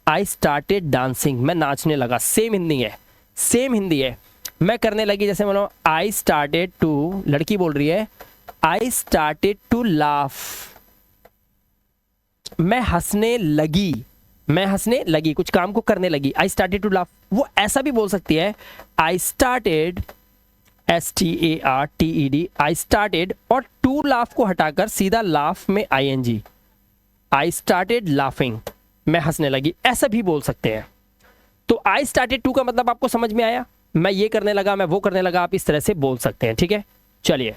आई स्टार्टेड डांसिंग, मैं नाचने लगा। सेम हिंदी है। मैं करने लगी, जैसे बोलो आई स्टार्टेड टू, लड़की बोल रही है आई स्टार्टेड टू लाफ, मैं हंसने लगी, कुछ काम को करने लगी, आई स्टार्टेड टू लाफ। वो ऐसा भी बोल सकती है I started STARTED, I started, और टू लाफ को हटाकर सीधा लाफ में ING, आई स्टार्टेड लाफिंग, मैं हंसने लगी, ऐसा भी बोल सकते हैं। तो आई स्टार्टेड टू का मतलब आपको समझ में आया, मैं ये करने लगा, मैं वो करने लगा, आप इस तरह से बोल सकते हैं, ठीक है। चलिए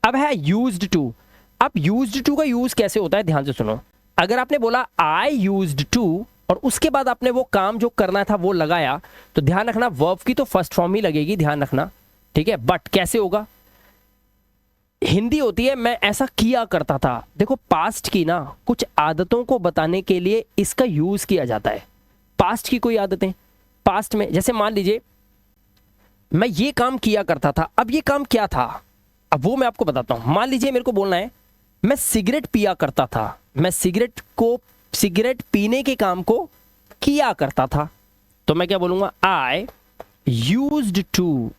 अब है यूज्ड टू। अब यूज्ड टू का यूज कैसे होता है, ध्यान से सुनो। अगर आपने बोला आई यूज्ड टू और उसके बाद आपने वो काम जो करना था वो लगाया, तो ध्यान रखना वर्ब की तो फर्स्ट फॉर्म ही लगेगी, ध्यान रखना, ठीक है। बट कैसे होगा, हिंदी होती है मैं ऐसा किया करता था। देखो पास्ट की ना कुछ आदतों को बताने के लिए इसका यूज किया जाता है। पास्ट की कोई आदतें, पास्ट में जैसे मान लीजिए मैं ये काम किया करता था, अब ये काम क्या था, अब वो मैं आपको बताता हूं। मान लीजिए मेरे को बोलना है मैं सिगरेट पिया करता था, मैं सिगरेट पीने के काम को किया करता था, तो मैं क्या बोलूंगा, आई यूज्ड टू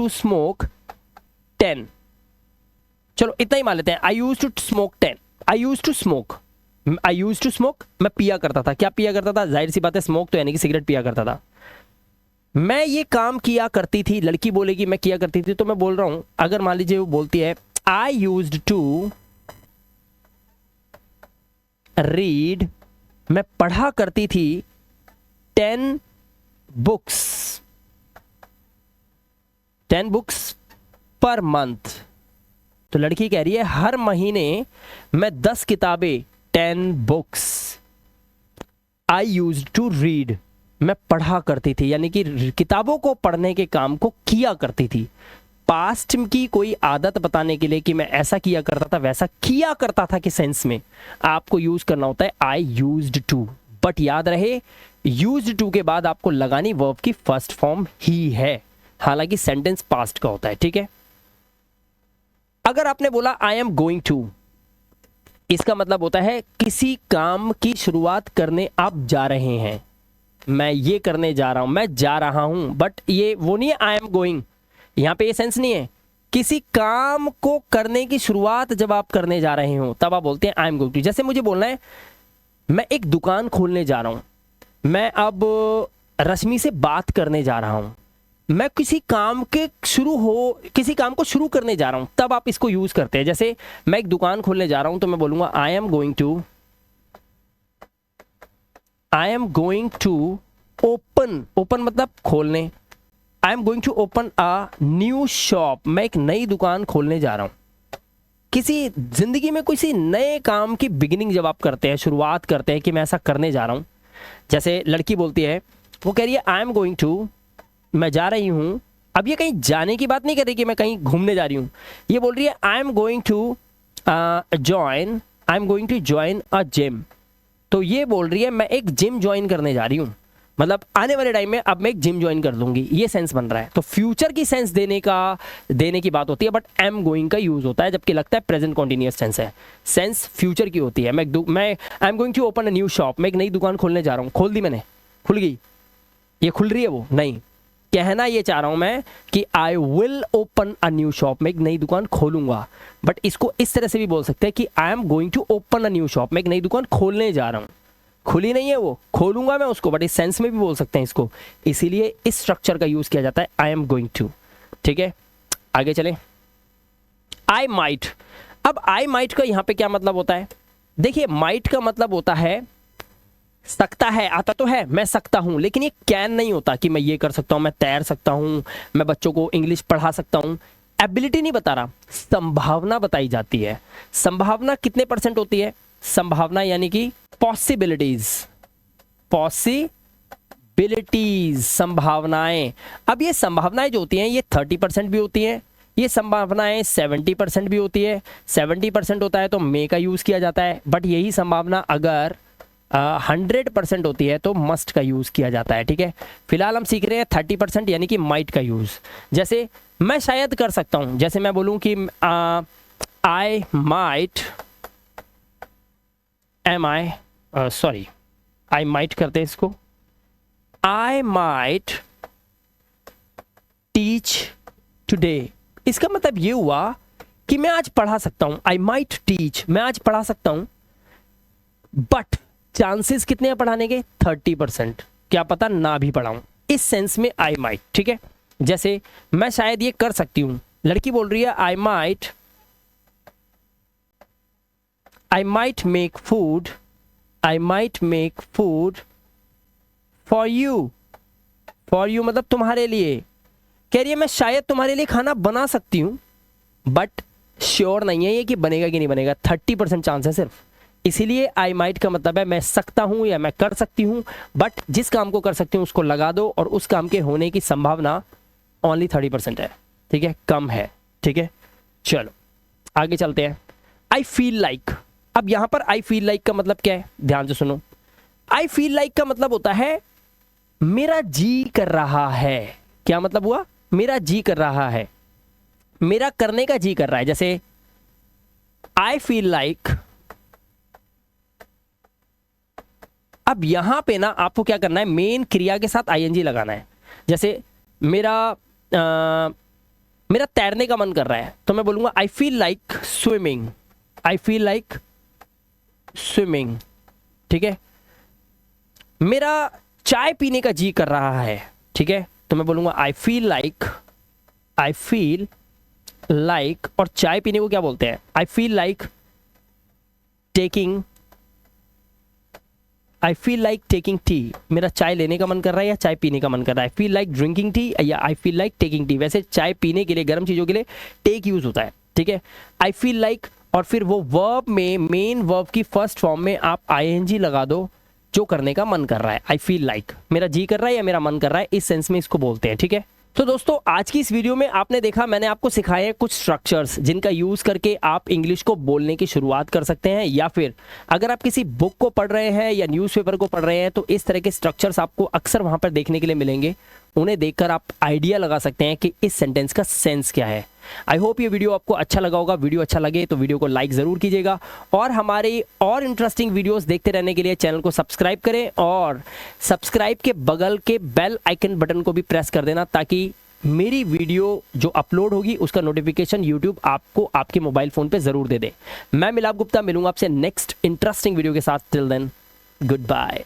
स्मोक 10। चलो इतना ही मान लेते हैं, I used to smoke 10। I used to smoke, मैं पिया करता था। क्या पिया करता था? जाहिर सी बात है, स्मोक तो यानी कि सिगरेट पिया करता था। मैं ये काम किया करती थी, लड़की बोलेगी मैं किया करती थी, तो मैं बोल रहा हूं, अगर मान लीजिए वो बोलती है आई यूज्ड टू रीड, मैं पढ़ा करती थी 10 बुक्स पर मंथ। तो लड़की कह रही है हर महीने मैं 10 किताबें, 10 books. I used to read, मैं पढ़ा करती थी, यानी कि किताबों को पढ़ने के काम को किया करती थी। पास्ट की कोई आदत बताने के लिए कि मैं ऐसा किया करता था, वैसा किया करता था के सेंस में आपको यूज करना होता है आई यूज्ड टू। बट याद रहे, यूज्ड टू के बाद आपको लगानी वर्ब की फर्स्ट फॉर्म ही है, हालांकि सेंटेंस पास्ट का होता है। ठीक है, अगर आपने बोला आई एम गोइंग टू, इसका मतलब होता है किसी काम की शुरुआत करने आप जा रहे हैं। मैं ये करने जा रहा हूं, मैं जा रहा हूं, बट ये वो नहीं है आई एम गोइंग, यहां पे ये सेंस नहीं है। किसी काम को करने की शुरुआत जब आप करने जा रहे हो तब आप बोलते हैं आई एम गोइंग टू। जैसे मुझे बोलना है मैं एक दुकान खोलने जा रहा हूं, मैं अब रश्मि से बात करने जा रहा हूं, मैं किसी काम को शुरू करने जा रहा हूं, तब आप इसको यूज करते हैं। जैसे मैं एक दुकान खोलने जा रहा हूं तो मैं बोलूंगा I am going to open मतलब खोलने। I am going to open a new shop, मैं एक नई दुकान खोलने जा रहा हूं। किसी जिंदगी में किसी नए काम की बिगिनिंग जब आप करते हैं, शुरुआत करते हैं कि मैं ऐसा करने जा रहा हूं। जैसे लड़की बोलती है, वो कह रही है आई एम गोइंग टू, मैं जा रही हूं। अब ये कहीं जाने की बात नहीं कर रही कि मैं कहीं घूमने जा रही हूं, ये बोल रही है I am going to join a gym. तो ये बोल रही है मैं एक जिम ज्वाइन करने जा रही हूं, मतलब आने वाले टाइम में अब मैं एक जिम ज्वाइन कर लूंगी, ये सेंस बन रहा है। तो फ्यूचर की सेंस देने की बात होती है, बट एम गोइंग का यूज होता है जबकि लगता है प्रेजेंट कॉन्टिन्यूअस टेंस है। सेंस फ्यूचर की होती है। मैं I am going to open a new shop, मैं एक नई दुकान खोलने जा रहा हूं। खोल दी मैंने, खुल गई, ये खुल रही है वो नहीं। कहना ये चाह रहा हूं मैं कि I will open a new shop, मैं एक नई दुकान खोलूंगा। बट इसको इस तरह से भी बोल सकते हैं कि I am going to open a new shop, मैं एक नई दुकान खोलने जा रहा हूं। खुली नहीं है वो, खोलूंगा मैं उसको, बट इस सेंस में भी बोल सकते हैं इसको, इसीलिए इस स्ट्रक्चर का यूज किया जाता है आई एम गोइंग टू। ठीक है, आगे चलें। आई माइट, अब आई माइट का यहां पे क्या मतलब होता है? देखिए, माइट का मतलब होता है सकता है, आता तो है मैं सकता हूं, लेकिन ये कैन नहीं होता कि मैं ये कर सकता हूं, मैं तैर सकता हूं, मैं बच्चों को इंग्लिश पढ़ा सकता हूं। एबिलिटी नहीं बता रहा, संभावना बताई जाती है। संभावना कितने % होती है? संभावना यानी कि पॉसिबिलिटीज, संभावनाएं। अब ये संभावनाएं जो होती हैं ये 30% भी होती हैं, ये संभावनाएं 70% भी होती है। 70% होता है तो मे का यूज किया जाता है, बट यही संभावना अगर 100% होती है तो मस्ट का यूज किया जाता है। ठीक है, फिलहाल हम सीख रहे हैं 30% यानी कि माइट का यूज। जैसे मैं शायद कर सकता हूं, जैसे मैं बोलूं कि आई माइट आई माइट करते हैं इसको, आई माइट टीच टुडे। इसका मतलब ये हुआ कि मैं आज पढ़ा सकता हूं। आई माइट टीच, मैं आज पढ़ा सकता हूं, बट चांसेस कितने हैं पढ़ाने के? 30%, क्या पता ना भी पढ़ाऊं। इस सेंस में आई माइट। ठीक है, जैसे मैं शायद ये कर सकती हूं, लड़की बोल रही है I might make food for you मतलब तुम्हारे लिए। कह रही है मैं शायद तुम्हारे लिए खाना बना सकती हूं, बट श्योर नहीं है ये कि बनेगा कि नहीं बनेगा, 30% चांस है सिर्फ। इसीलिए आई माइट का मतलब है मैं सकता हूं या मैं कर सकती हूं, बट जिस काम को कर सकती हूं उसको लगा दो और उस काम के होने की संभावना ओनली 30% है। ठीक है, कम है। ठीक है, चलो आगे चलते हैं। आई फील लाइक, अब यहां पर आई फील लाइक का मतलब क्या है? ध्यान से सुनो। आई फील लाइक का मतलब होता है मेरा जी कर रहा है। क्या मतलब हुआ? मेरा जी कर रहा है, मेरा करने का जी कर रहा है। जैसे आई फील लाइक अब यहां पे ना आपको क्या करना है, मेन क्रिया के साथ आईएनजी लगाना है। जैसे मेरा तैरने का मन कर रहा है तो मैं बोलूंगा आई फील लाइक स्विमिंग, आई फील लाइक स्विमिंग। ठीक है, मेरा चाय पीने का जी कर रहा है, ठीक है, तो मैं बोलूंगा आई फील लाइक, आई फील लाइक, और चाय पीने को क्या बोलते हैं, आई फील लाइक टेकिंग, आई फील लाइक टेकिंग टी। मेरा चाय लेने का मन कर रहा है या चाय पीने का मन कर रहा है, I feel like drinking tea या I feel like taking tea. वैसे चाय पीने के लिए, गर्म चीज़ों के लिए टेक यूज होता है, ठीक है। आई फील लाइक, और फिर वो वर्ब में, मेन वर्ब की फर्स्ट फॉर्म में आप आईएनजी लगा दो, जो करने का मन कर रहा है। आई फील लाइक, मेरा जी कर रहा है या मेरा मन कर रहा है, इस सेंस में इसको बोलते हैं, ठीक है। तो दोस्तों आज की इस वीडियो में आपने देखा, मैंने आपको सिखाए हैं कुछ स्ट्रक्चर्स जिनका यूज करके आप इंग्लिश को बोलने की शुरुआत कर सकते हैं, या फिर अगर आप किसी बुक को पढ़ रहे हैं या न्यूज़पेपर को पढ़ रहे हैं तो इस तरह के स्ट्रक्चर्स आपको अक्सर वहां पर देखने के लिए मिलेंगे। उन्हें देखकर आप आइडिया लगा सकते हैं कि इस सेंटेंस का सेंस क्या है। आई होप ये वीडियो आपको अच्छा लगा होगा। वीडियो अच्छा लगे तो वीडियो को लाइक ज़रूर कीजिएगा, और हमारे और इंटरेस्टिंग वीडियोस देखते रहने के लिए चैनल को सब्सक्राइब करें, और सब्सक्राइब के बगल के बेल आइकन बटन को भी प्रेस कर देना, ताकि मेरी वीडियो जो अपलोड होगी उसका नोटिफिकेशन यूट्यूब आपको आपके मोबाइल फ़ोन पे ज़रूर दे दे। मैं मिलाप गुप्ता मिलूंगा आपसे नेक्स्ट इंटरेस्टिंग वीडियो के साथ। Till then, good bye.